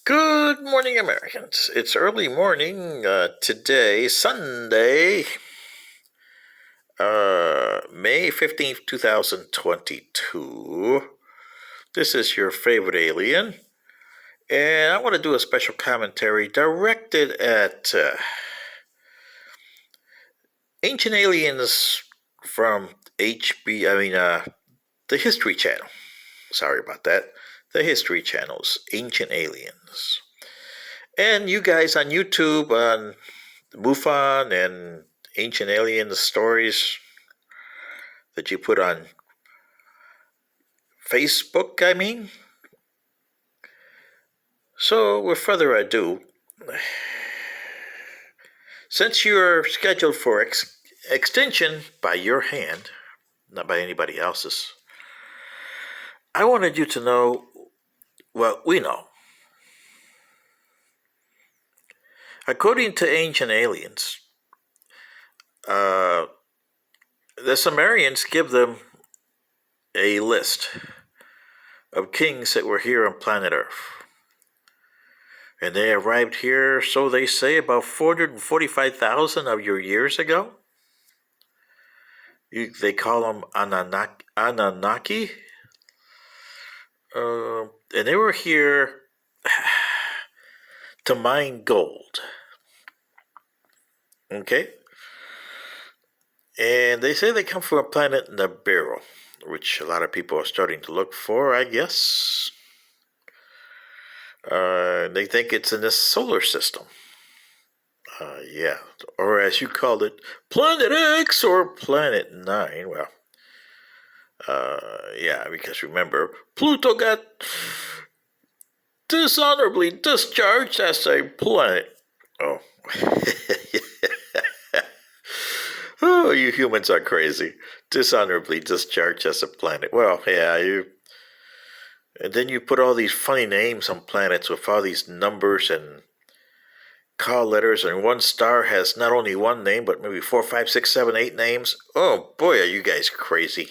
Good morning, Americans. It's early morning today, Sunday, May 15th, 2022. This is your favorite alien, and I want to do a special commentary directed at ancient aliens from the History Channel. Sorry about that. The History Channel's Ancient Aliens. And you guys on YouTube, on MUFON and Ancient Aliens stories that you put on Facebook, I mean. So, with further ado, since you're scheduled for extinction by your hand, not by anybody else's, I wanted you to know what we know. According to Ancient Aliens, the Sumerians give them a list of kings that were here on planet Earth. And they arrived here, so they say, about 445,000 of your years ago. They call them Anunnaki. And they were here to mine gold. Okay? And they say they come from a planet Nibiru, which a lot of people are starting to look for, I guess. They think it's in this solar system. Yeah, or as you called it, Planet X or Planet 9. Well, yeah, because remember, Pluto got dishonorably discharged as a planet. Oh. Oh, you humans are crazy. Dishonorably discharged as a planet. Well, yeah, and then you put all these funny names on planets with all these numbers and call letters, and one star has not only one name, but maybe 4, 5, 6, 7, 8 names. Oh boy, are you guys crazy.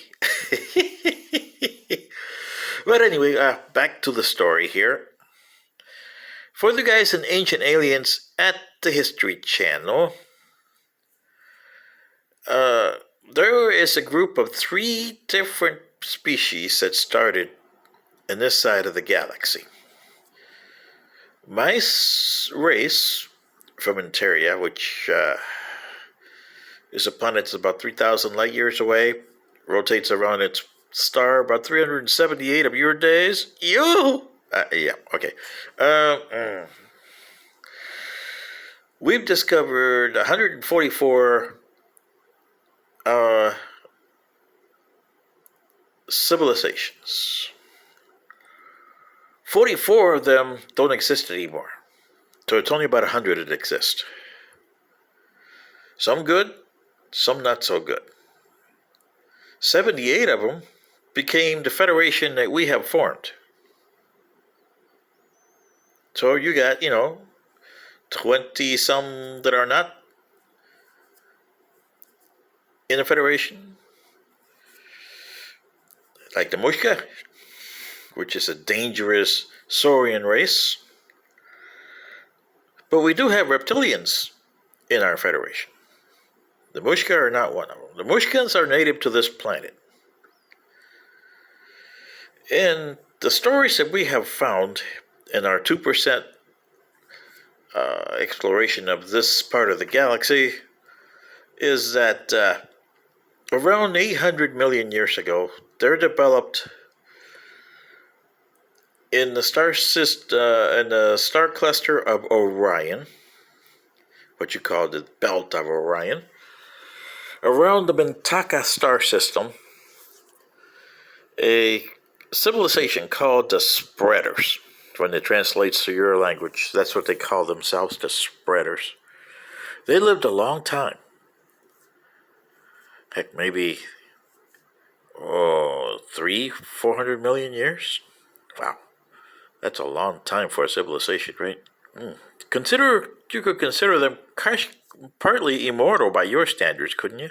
But anyway, back to the story here. For the guys in Ancient Aliens at the History Channel, there is a group of 3 different species that started in this side of the galaxy. My race from Interia, which is a planet that's about 3,000 light years away, rotates around its star about 378 of your days. Yeah, okay. We've discovered 144 civilizations. 44 of them don't exist anymore. So it's only about 100 that exist. Some good, some not so good. 78 of them became the federation that we have formed. So you got, 20 some that are not in the federation. Like the Mushka, which is a dangerous saurian race. But we do have reptilians in our federation. The Mushka are not one of them. The Mushkans are native to this planet. And the stories that we have found in our 2% exploration of this part of the galaxy is that around 800 million years ago, they're developed in the star cluster of Orion, what you call the belt of Orion, around the Mintaka star system, a civilization called the Spreaders. When it translates to your language, that's what they call themselves, the Spreaders. They lived a long time. Heck, maybe 400 million years? Wow. That's a long time for a civilization, right? You could consider them partly immortal by your standards, couldn't you?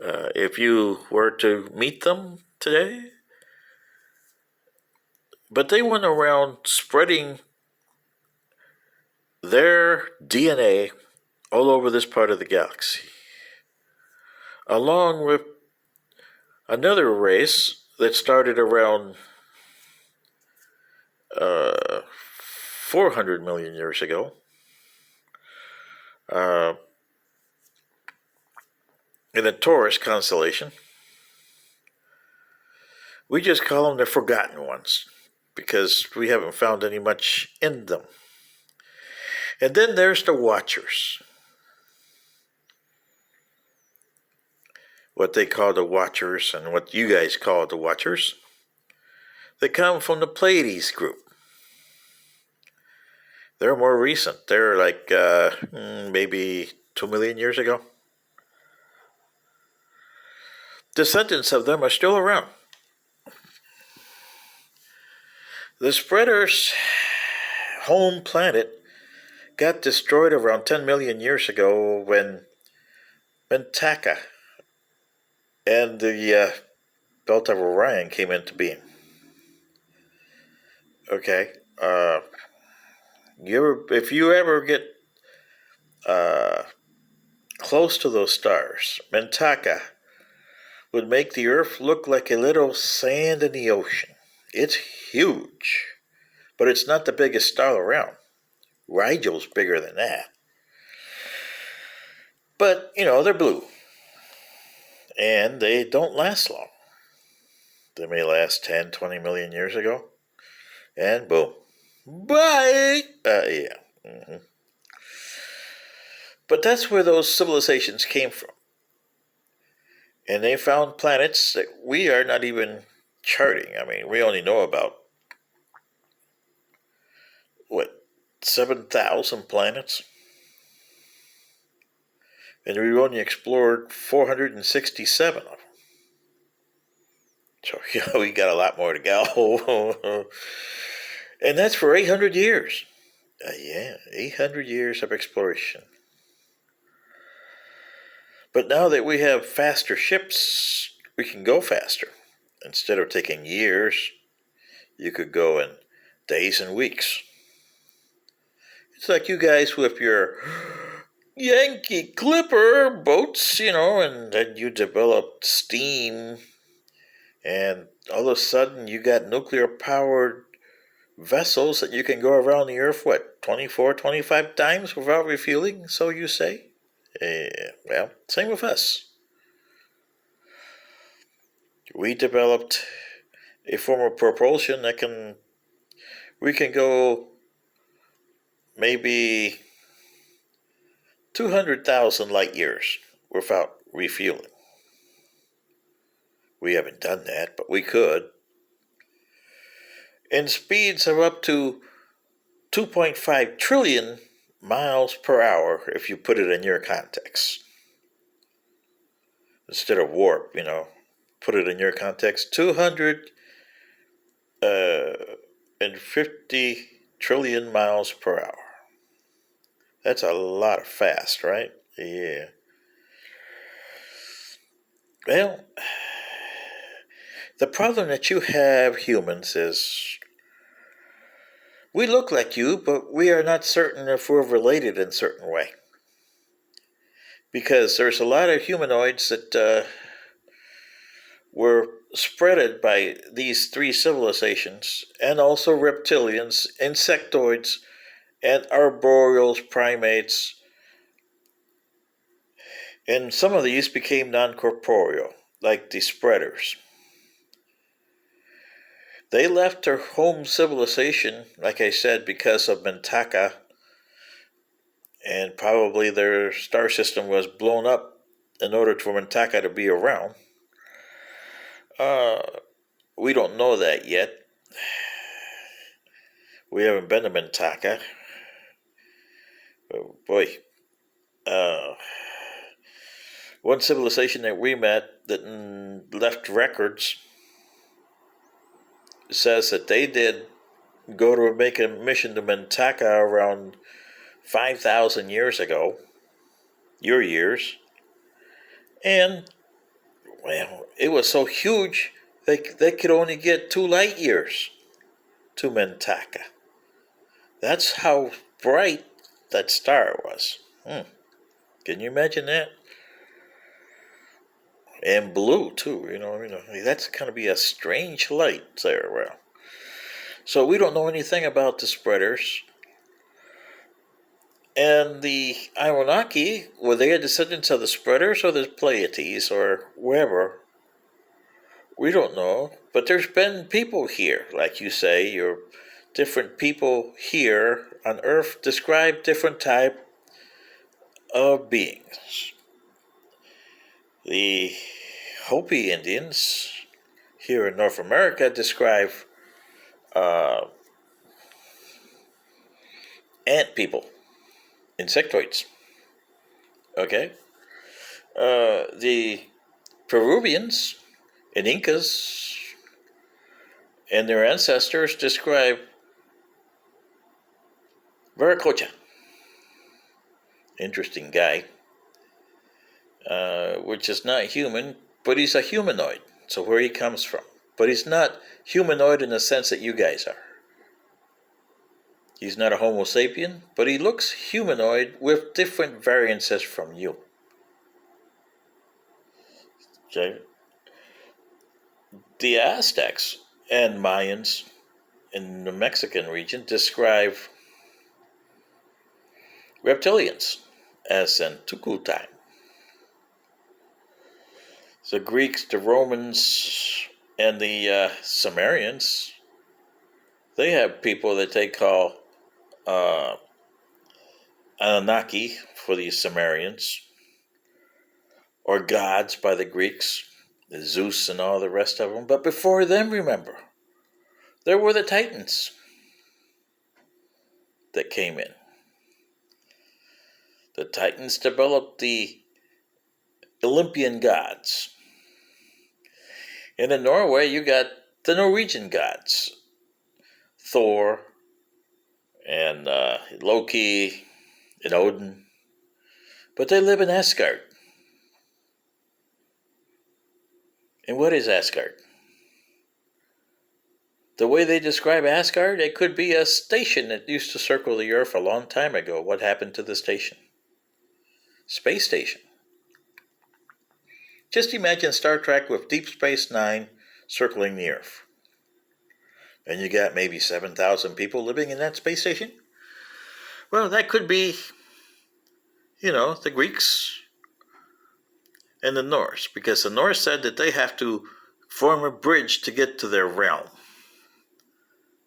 If you were to meet them today. But they went around spreading their DNA all over this part of the galaxy, along with another race that started around 400 million years ago. Uh, in the Taurus constellation. We just call them the forgotten ones because we haven't found any much in them. And then there's the Watchers. What they call the Watchers and what you guys call the Watchers. They come from the Pleiades group. They're more recent. They're like maybe 2 million years ago. Descendants of them are still around. The Spreaders' home planet got destroyed around 10 million years ago when Mintaka and the Belt of Orion came into being. Okay, if you ever get close to those stars, Mintaka would make the Earth look like a little sand in the ocean. It's huge, but it's not the biggest star around. Rigel's bigger than that. But, they're blue. And they don't last long. They may last 10, 20 million years ago. And boom. Bye! Yeah. Mm-hmm. But that's where those civilizations came from. And they found planets that we are not even charting. I mean, we only know about, 7,000 planets? And we've only explored 467 of them. So, we got a lot more to go. And that's for 800 years. 800 years of exploration. But now that we have faster ships, we can go faster. Instead of taking years, you could go in days and weeks. It's like you guys with your Yankee Clipper boats, and then you developed steam, and all of a sudden you got nuclear-powered vessels that you can go around the Earth, 24, 25 times without refueling, so you say? Well, same with us. We developed a form of propulsion that we can go maybe 200,000 light years without refueling. We haven't done that, but we could. And speeds of up to 2.5 trillion miles per hour if you put it in your context. Instead of warp, put it in your context. 250 trillion miles per hour. That's a lot of fast, right? Yeah. Well, the problem that you have, humans, is we look like you, but we are not certain if we're related in a certain way. Because there's a lot of humanoids that were spreaded by these three civilizations, and also reptilians, insectoids, and arboreals, primates. And some of these became non-corporeal, like the Spreaders. They left their home civilization, like I said, because of Mintaka, and probably their star system was blown up in order for Mintaka to be around. We don't know that yet. We haven't been to Mintaka. But boy, one civilization that we met that left records says that they did go to make a mission to Mintaka around 5,000 years ago, your years, and well, it was so huge they could only get 2 light years. to Mentaka. That's how bright that star was. Can you imagine that? And blue too. That's going to be a strange light there. Well, so we don't know anything about the spreaders. And the Anunnaki, were they descendants of the spreaders or the Pleiades or wherever? We don't know. But there's been people here, like you say, your different people here on Earth describe different type of beings. The Hopi Indians here in North America describe ant people, insectoids. Okay? The Peruvians and Incas and their ancestors describe Viracocha. Interesting guy. Which is not human, but he's a humanoid. So where he comes from. But he's not humanoid in the sense that you guys are. He's not a Homo sapien, but he looks humanoid with different variances from you. Okay? The Aztecs and Mayans in the Mexican region describe reptilians as Tukultai. The Greeks, the Romans, and the Sumerians, they have people that they call Anunnaki for the Sumerians, or gods by the Greeks, the Zeus and all the rest of them. But before them, remember, there were the Titans that came in. The Titans developed the Olympian gods. And in Norway, you got the Norwegian gods, Thor and Loki and Odin. But they live in Asgard. And what is Asgard? The way they describe Asgard, it could be a station that used to circle the Earth a long time ago. What happened to the station? Space station. Just imagine Star Trek with Deep Space Nine circling the Earth. And you got maybe 7,000 people living in that space station? Well, that could be, the Greeks and the Norse, because the Norse said that they have to form a bridge to get to their realm.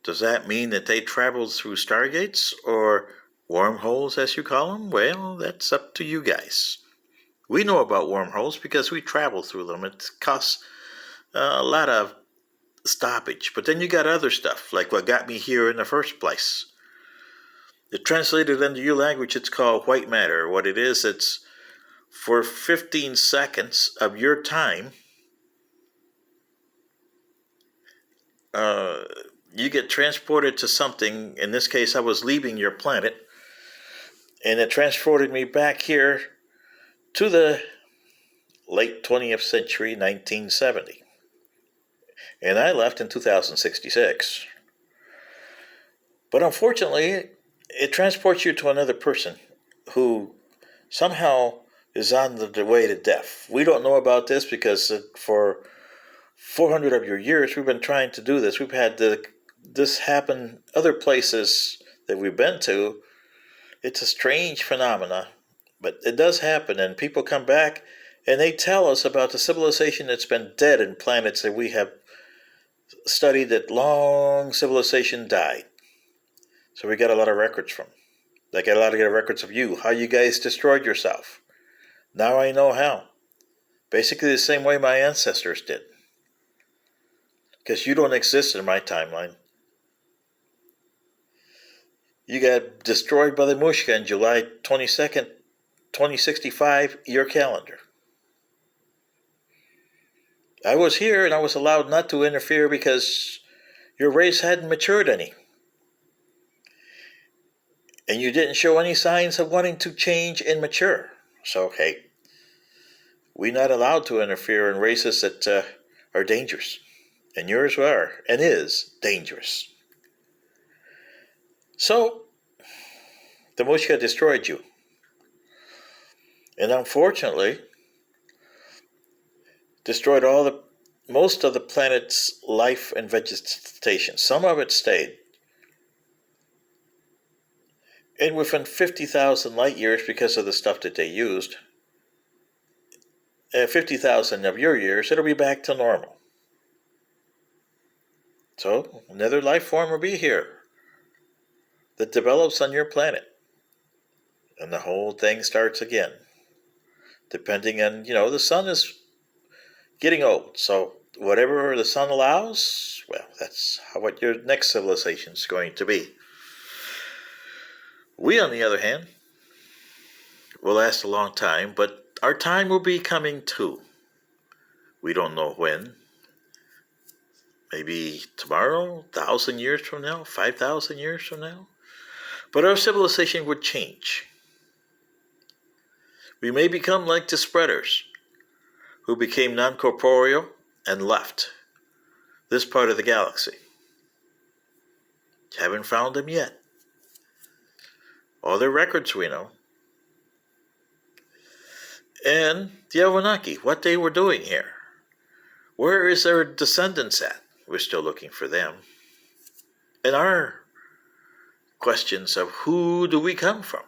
Does that mean that they traveled through stargates or wormholes, as you call them? Well, that's up to you guys. We know about wormholes because we travel through them. It costs a lot of stoppage. But then you got other stuff, like what got me here in the first place. It translated into your language, it's called white matter. What it is, it's for 15 seconds of your time, you get transported to something. In this case, I was leaving your planet, and it transported me back here to the late 20th century, 1970. And I left in 2066. But unfortunately, it transports you to another person who somehow is on the way to death. We don't know about this because for 400 of your years, we've been trying to do this. We've had this happen other places that we've been to. It's a strange phenomena, but it does happen, and people come back and they tell us about the civilization that's been dead in planets that we have studied, that long civilization died. So we got a lot of records from. I got a lot of records of you, how you guys destroyed yourself. Now I know how. Basically the same way my ancestors did. Because you don't exist in my timeline. You got destroyed by the Mushka on July 22nd, 2065, your calendar. I was here and I was allowed not to interfere because your race hadn't matured any. And you didn't show any signs of wanting to change and mature. So, hey, we're not allowed to interfere in races that are dangerous. And yours are and is dangerous. So, the Mushka destroyed you. And unfortunately, destroyed most of the planet's life and vegetation. Some of it stayed. And within 50,000 light years, because of the stuff that they used, 50,000 of your years, it'll be back to normal. So, another life form will be here that develops on your planet. And the whole thing starts again. Depending on, the sun is getting old. So, whatever the sun allows, well, that's what your next civilization is going to be. We, on the other hand, will last a long time, but our time will be coming too. We don't know when. Maybe tomorrow, 1,000 years from now, 5,000 years from now. But our civilization would change. We may become like the spreaders, who became non-corporeal and left this part of the galaxy. Haven't found them yet. All their records we know. And the Anunnaki, what they were doing here. Where is their descendants at? We're still looking for them. And our questions of who do we come from?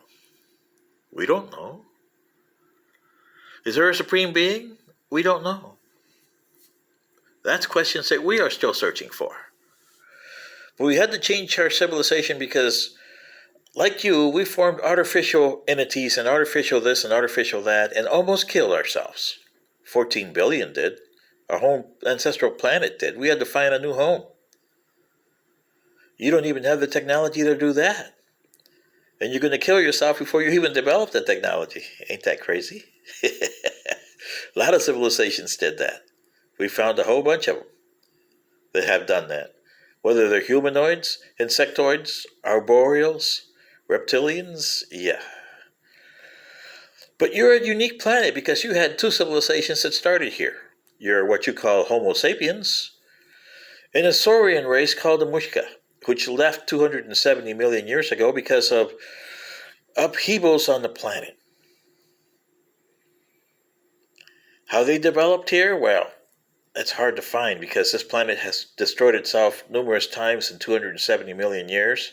We don't know. Is there a supreme being? We don't know. That's questions that we are still searching for. But we had to change our civilization because, like you, we formed artificial entities and artificial this and artificial that and almost killed ourselves. 14 billion did. Our home ancestral planet did. We had to find a new home. You don't even have the technology to do that. And you're going to kill yourself before you even develop the technology. Ain't that crazy? A lot of civilizations did that. We found a whole bunch of them that have done that. Whether they're humanoids, insectoids, arboreals, reptilians, yeah. But you're a unique planet because you had two civilizations that started here. You're what you call Homo sapiens, and a Saurian race called the Mushka, which left 270 million years ago because of upheavals on the planet. How they developed here? Well, it's hard to find because this planet has destroyed itself numerous times in 270 million years.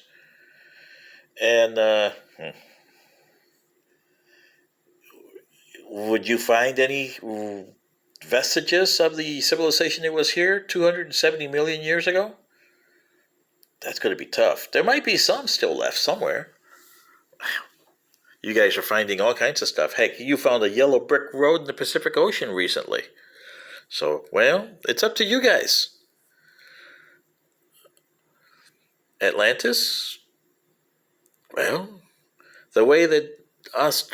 And would you find any vestiges of the civilization that was here 270 million years ago? That's going to be tough. There might be some still left somewhere. You guys are finding all kinds of stuff. Heck, you found a yellow brick road in the Pacific Ocean recently. So, well, it's up to you guys. Atlantis? Well, the way that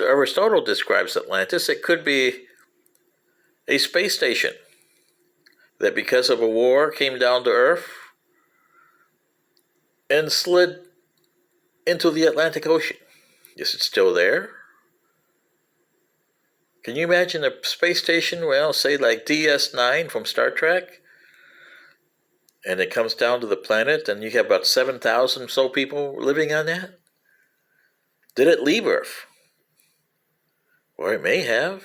Aristotle describes Atlantis, it could be a space station that because of a war came down to Earth and slid into the Atlantic Ocean. Is it still there? Can you imagine a space station, well, say like DS9 from Star Trek, and it comes down to the planet and you have about 7,000 so people living on that? Did it leave Earth? Or it may have.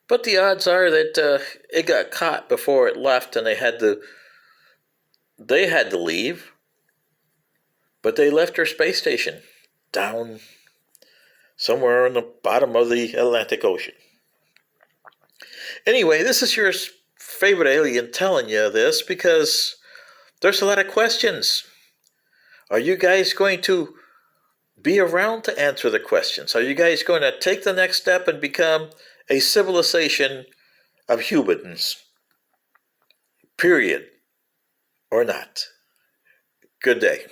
But the odds are that it got caught before it left and they had to leave. But they left their space station down somewhere on the bottom of the Atlantic Ocean. Anyway, this is your favorite alien telling you this because there's a lot of questions. Are you guys going to be around to answer the questions? Are you guys going to take the next step and become a civilization of humans? Period. Or not? Good day.